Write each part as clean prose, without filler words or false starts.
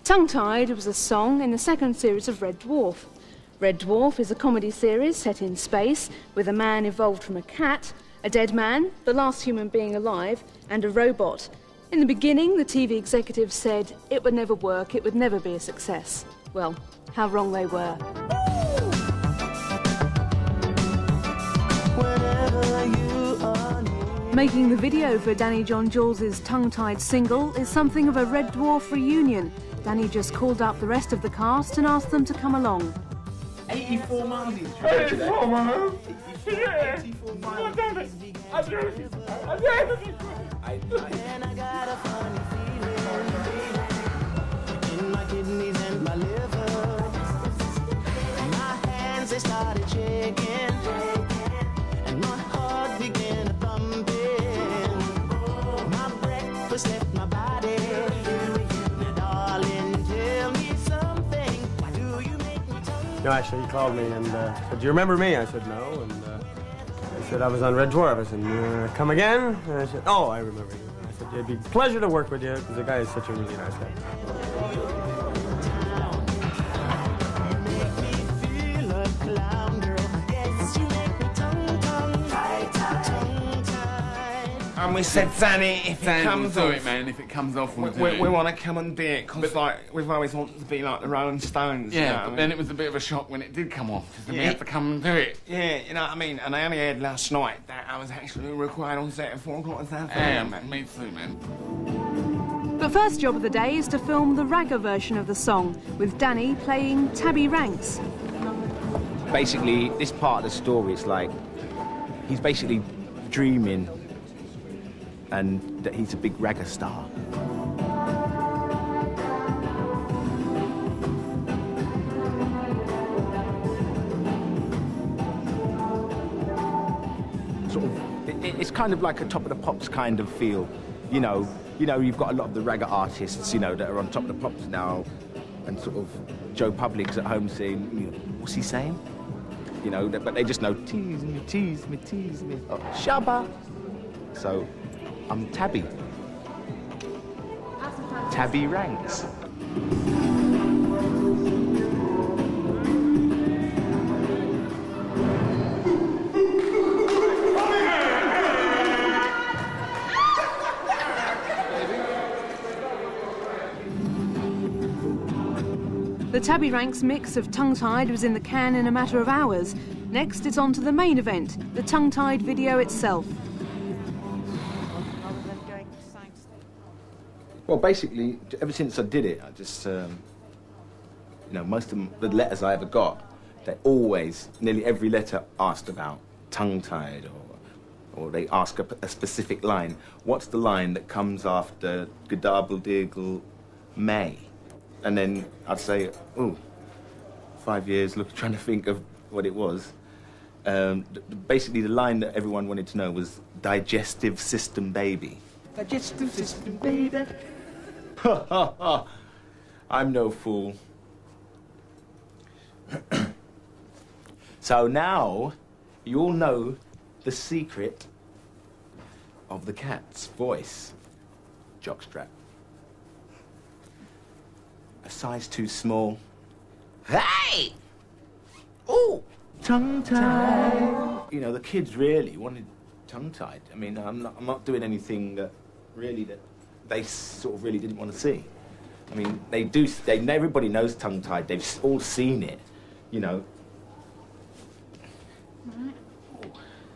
Tongue-Tied was a song in the second series of Red Dwarf. Red Dwarf is a comedy series set in space with a man evolved from a cat, a dead man, the last human being alive, and a robot. In the beginning, the TV executives said it would never work, it would never be a success. Well, how wrong they were. Making the video for Danny John-Jules' Tongue-Tied single is something of a Red Dwarf reunion. Danny just called up the rest of the cast and asked them to come along. 84 miles each. 84 miles? 84 miles. I do it. I do it. And I got a funny feeling in my kidneys and my liver. My hands, they started shaking, and my heart began to pumping. My breakfast left my body. Now, darling, tell me something. Why do you make me tongue? No, actually, he called me and said, "Do you remember me?" I said, "No." And he said, "I was on Red Dwarf." I said, "Come again?" And I said, "Oh, I remember you." And I said, "It'd be a pleasure to work with you because the guy is such a really nice guy." And we said, Danny, if it comes off, it, man. If it comes off, we'll do we it. want to come and do it because, like, we've always wanted to be like the Rolling Stones. Yeah, you know but what then I mean? it was a bit of a shock when it did come off, because we Yeah. had to come and do it. Yeah, you know what I mean. And I only heard last night that I was actually required on set at 4 o'clock this Yeah, afternoon, man. me too, man. But first job of the day is to film the ragga version of the song, with Danny playing Tabby Ranks. Basically, this part of the story, it's like he's basically dreaming and that he's a big ragga star. Sort of, it's kind of like a Top of the Pops kind of feel, you know, you've got a lot of the ragga artists, you know, that are on Top of the Pops now, and sort of Joe Public's at home saying, you know, what's he saying? You know, but they just know, tease me, tease me, tease me. Oh, Shabba. So, I'm Tabby. Tabby Ranks. The Tabby Ranks mix of Tongue-Tied was in the can in a matter of hours. Next, it's on to the main event, the Tongue-Tied video itself. Well, basically, ever since I did it, I just, you know, most of the letters I ever got, they always, nearly every letter asked about tongue-tied, or they ask a specific line. What's the line that comes after Gadabble-diggle May? And then I'd say, oh, 5 years, trying to think of what it was. Basically, the line that everyone wanted to know was digestive system baby. Digestive system baby. Ha ha ha. I'm no fool. So now, you all know the secret of the cat's voice. Jockstrap. A size too small. Hey! Ooh! Tongue-tied. You know, the kids really wanted tongue-tied. I mean, I'm not doing anything that really that they sort of really didn't want to see. I mean, everybody knows tongue-tied. They've all seen it, you know. Right. Oh,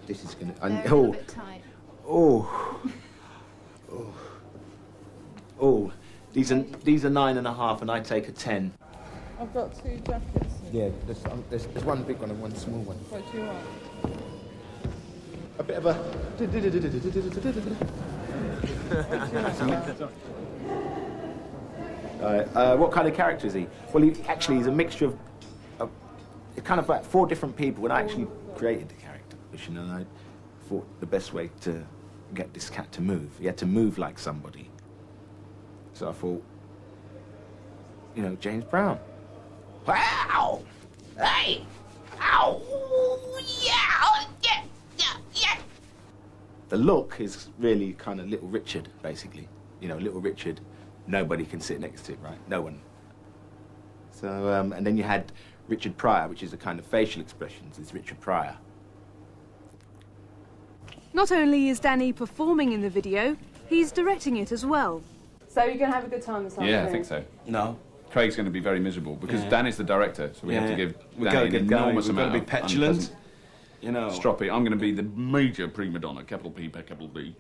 this is gonna. They're a little bit tight. Oh. Oh. Oh. These are 9.5, and I take a 10. I've got 2 jackets. Yeah, there's one big one and one small one. What do you want? A bit of a. What kind of character is he? Well, he's a mixture of kind of like 4 different people. When I actually created the character, which, you know, I thought the best way to get this cat to move, he had to move like somebody. So I thought, you know, James Brown. Wow! Hey! Ow! Yeah! Yeah! Yeah! Yeah! The look is really kind of Little Richard, basically. You know, Little Richard, nobody can sit next to him, right? No one. So, and then you had Richard Pryor, which is a kind of facial expressions. It's Richard Pryor. Not only is Danny performing in the video, he's directing it as well. So you're going to have a good time this afternoon? Yeah, I think so. No. Craig's going to be very miserable because Danny's the director, so we have to give We've got to Danny an get enormous going. We've got amount to be of petulant. unpleasant You know. stroppy. I'm going to be the major prima donna, capital P, capital B.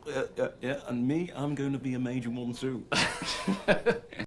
Yeah, and me, I'm going to be a major one too.